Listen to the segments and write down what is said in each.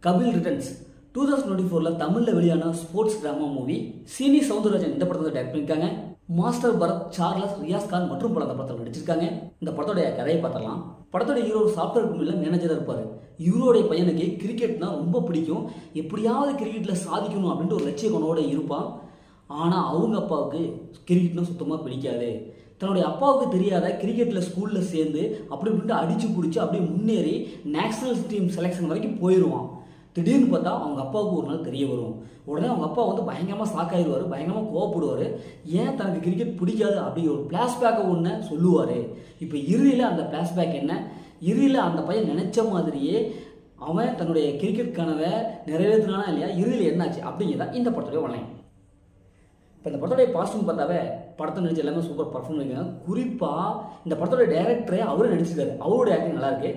Kapil returns 2024ல தமிழ்ல வெளியான sports drama movie. சீனி சவுந்தரராஜன் இந்த படத்தை டைரக்ட் பண்ணிருக்காங்க. மாஸ்டர் பரத், சார்லஸ், ரியாஸ் கான் மற்றும் பல அந்த படத்தில் நடிச்சிருக்காங்க. இந்த படத்தோடைய கதையை பார்த்தலாம். படத்தோட ஹீரோ ஒரு சாஃப்ட்வேர் கம்பெனியில் மேனேஜராக இருப்பார். இவருடைய பையனுக்கு கிரிக்கெட்னா ரொம்ப பிடிக்கும். எப்படியாவது கிரிக்கெட்டில் சாதிக்கணும் அப்படின்ட்டு ஒரு லட்சிய கனவோட இருப்பான். ஆனால் அவங்க அப்பாவுக்கு கிரிக்கெட்னா சுத்தமாக பிடிக்காது. தன்னுடைய அப்பாவுக்கு தெரியாத கிரிக்கெட்டில் ஸ்கூலில் சேர்ந்து அப்படி இப்படின்ட்டு அடித்து பிடிச்சி அப்படியே முன்னேறி நேஷனல் டீம் செலெக்ஷன் வரைக்கும் போயிடுவான். திடீர்னு பார்த்தா அவங்க அப்பாவுக்கு ஒரு நாள் தெரிய வரும். உடனே அவங்க அப்பா வந்து பயங்கரமாக ஷாக்காயிடுவார், பயங்கரமாக கோவப்படுவார். ஏன் தனக்கு கிரிக்கெட் பிடிக்காது அப்படி ஒரு ஃப்ளாஷ்பேக்கை ஒன்று சொல்லுவார். இப்போ இறுதியில் அந்த ஃப்ளாஷ்பேக் என்ன, இறுதியில் அந்த பையன் நினச்ச மாதிரியே அவன் தன்னுடைய கிரிக்கெட் கனவை நிறைவேற்றினானா இல்லையா, இறுதியில் என்னாச்சு அப்படிங்கிறதா இந்த படத்துடைய ஒன்லைன். இப்போ இந்த படத்துடைய பாசிட்டிவ் பார்த்தாவே படத்தை நடிச்சு எல்லாமே சூப்பர் பர்ஃபார்ம் பண்ணியிருக்காங்க. குறிப்பாக இந்த படத்தோடைய டைரக்டரே அவரும் நடிச்சிருக்காரு. அவருடைய ஆக்டிங் நல்லாயிருக்கு.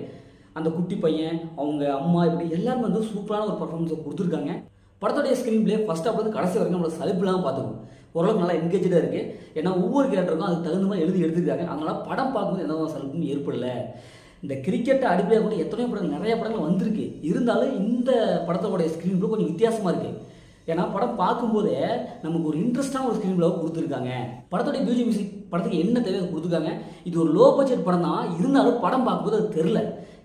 அந்த குட்டி பையன், அவங்க அம்மா, இப்படி எல்லாருமே வந்து சூப்பரான ஒரு பர்ஃபார்மன்ஸை கொடுத்துருக்காங்க. படத்தோடைய ஸ்க்ரீன் பிளே ஃபர்ஸ்ட் ஆஃப் வந்து கடைசி வரைக்கும் நம்மளோட சலிப்புலாம் பார்த்துக்கும். ஓரளவுக்கு நல்லா என்கேஜாக இருக்குது. ஏன்னா ஒவ்வொரு கேரக்டருக்கும் அதுக்கு தகுந்த மாதிரி எடுத்துருக்காங்க. அதனால் படம் பார்க்கும்போது எந்த சலிப்பும் ஏற்படலை. இந்த கிரிக்கெட்டை அடிப்படையாக கூட எத்தனையோ படங்கள், நிறைய படங்கள் வந்திருக்கு. இருந்தாலும் இந்த படத்தோடைய ஸ்க்ரீன் பிளே கொஞ்சம் வித்தியாசமாக இருக்குது. ஏன்னா படம் பார்க்கும்போதே நமக்கு ஒரு இன்ட்ரெஸ்டான ஒரு ஸ்க்ரீன் பிளே கொடுத்துருக்காங்க. படத்தோடைய மியூசிக் படத்துக்கு என்ன தேவையோ கொடுத்துருக்காங்க. இது ஒரு லோ பட்ஜெட் படம் தான், இருந்தாலும் படம் பார்க்கும்போது அது தெரில.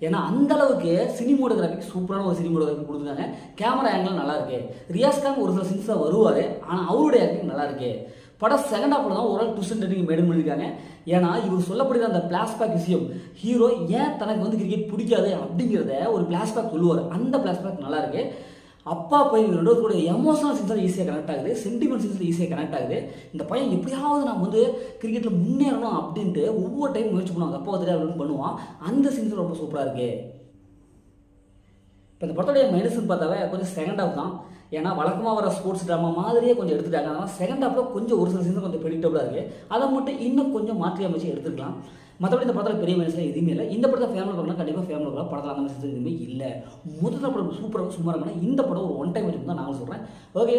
ஏன்னா அந்த அளவுக்கு சினிமோட்டோகிராஃபிக் சூப்பரான ஒரு சினிமோட்டோகிராஃபி கொடுத்துருக்காங்க. கேமரா ஆங்கிள் நல்லா இருக்கு. ரியாஸ் கான் ஒரு சில சீன்ஸாக வருவார், ஆனால் அவருடைய ஆக்டிங் நல்லா இருக்கு. படம் செகண்ட் ஹாஃப்ல தான் ஒரு ட்விஸ்ட் எண்டிங் மெயின்டைன் பண்ணியிருக்காங்க. ஏன்னா இவர் சொல்லப்படுற அந்த பிளாஷ்பேக் விஷயம், ஹீரோ ஏன் தனக்கு வந்து கிரிக்கெட் பிடிக்காது அப்படிங்கிறத ஒரு பிளாஷ்பேக் சொல்லுவார். அந்த பிளாஷ்பேக் நல்லா இருக்கு. அப்பா பையன் ரெண்டு கூட எமோஷனல் சீன்ஸில் ஈஸியாக கனெக்ட் ஆகுது, சென்டிமெண்ட் சீன்ஸில் ஈஸியாக கனெக்ட் ஆகுது. இந்த பையன் எப்படியாவது நான் வந்து கிரிக்கெட்டில் முன்னேறணும் அப்படின்ட்டு ஒவ்வொரு டைம் முயற்சி பண்ணுவாங்க. அப்பா தெரியாது பண்ணுவான். அந்த சீன்ஸ் ரொம்ப சூப்பராக இருக்கு. இப்போ இந்த படத்துடைய மைனஸ்ன்னு பார்த்தாவே கொஞ்சம் செகண்ட் ஹாஃப் தான். ஏன்னா வழக்கமாக வர ஸ்போர்ட்ஸ் ட்ராமா மாதிரியே கொஞ்சம் எடுத்துட்டாங்க. அதனால் செகண்ட் ஹாஃபில் கொஞ்சம் ஒரு சில சீன்ஸ் கொஞ்சம் ப்ரெடிக்டபுளாக இருக்குது. அதை மட்டும் இன்னும் கொஞ்சம் மாற்றி அமைச்சு எடுத்துக்கலாம். மற்றபடி இந்த படத்தில் பெரிய மைனஸ்லாம் எதுவுமே இல்லை. இந்த படத்தை ஃபேமிலி பார்க்கலாம், கண்டிப்பாக ஃபேமிலி பார்க்கலாம். படத்தில் அந்த மைனஸ் எதுவுமே இல்லை. முதல்ல படம் சூப்பராக சும்மா இருக்கணும். இந்த படம் ஒரு ஒன் டைம் வச்சு தான் நான் சொல்கிறேன். ஓகே.